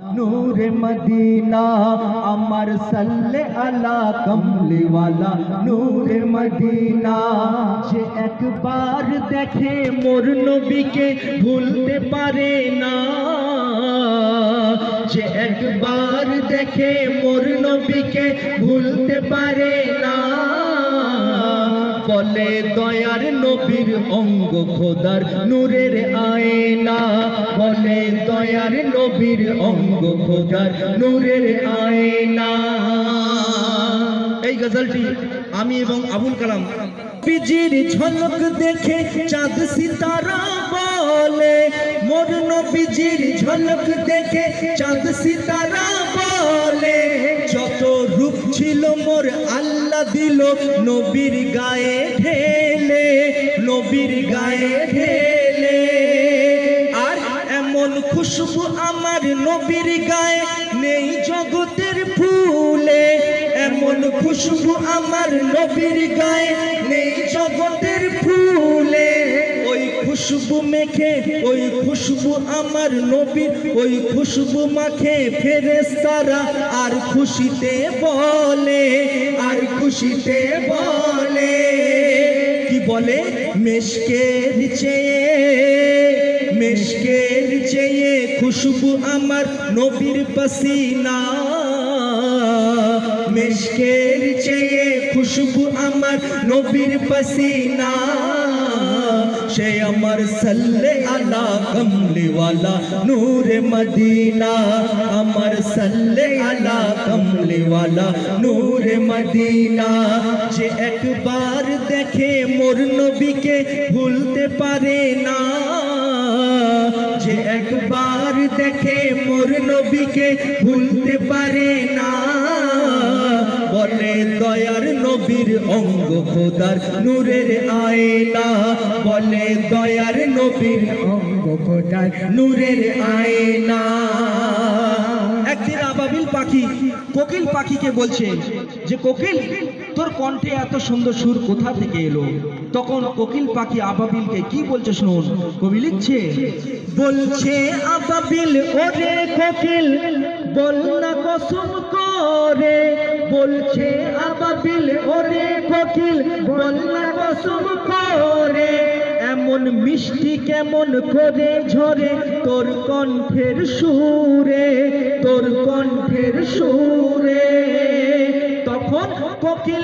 नूरे Medina अमर सल्ले अला कमली वाला नूरे मदीना। जे एक बार देखे मोर नबी के भूलते पारे ना, जे एक बार देखे मोर नबी के भूलते पारे ना। बोले दयार नबीर अंग खोदार नूरेर आयना, बोले दयार नबीर अंग खोदार नूरेर आयना। এই গজলটি আমি এবং আবুল কালাম নবীজির ঝলক দেখে চাঁদ সিতারা বলে, মোর নবীজির ঝলক দেখে চাঁদ সিতারা বলে। যত রূপ ছিল মোর আল্লাহ দিল নবীর গায়ে ঢেলে, নবীর গায়ে ঢেলে। আর এমন খুশবু আমার নবীর গায়ে নেই জগতের ফুলে, এমন খুশবু আমার নবীর গায়ে নেই জগতের ফুলে। ওই খুশবু মেখে, ওই খুশবু আমার নবীর, ওই খুশবু মাখে ফেরেশতারা আর খুশিতে বলে, আর খুশিতে বলে। কি বলে? মেশকের চেয়ে, মেশকের চেয়ে খুশবু আমার নবীর পসিনা, মেশকের চেয়ে খুশবু আমার নবীর পসিনা। সে আমার সাল্লে আলা কমলি ওয়ালা নূরে মদিনা, আমার সাল্লে আলা কমলি ওয়ালা নূরে মদিনা। যে একবার দেখে মোর নবীকে ভুলতে পারে না, যে একবার দেখে মোর নবীকে ভুলতে পারে না। বলে দয়ার নবীর অঙ্গ খোদার নূরের আয়না, বলে দয়ার নবীর অঙ্গ খোদার নূরের আয়না। একদিন আবাবিল পাখি কোকিল পাখিকে বলছে যে কোকিল, তোর কণ্ঠে এত সুন্দর সুর কোথা থেকে এলো? তখন কোকিল পাখি আবাবিলকে কি বলছে শুনুন। কবি লিখছে, বলছে আবাবিল ওরে কোকিল বল না কসম করে, বলছে আবাবিল ওরে কোকিল বল না কসম করে। এমন মিষ্টি কেমন করে ঝরে তোর কণ্ঠের সুরে, তোর কণ্ঠের সুরে। তখন কোকিল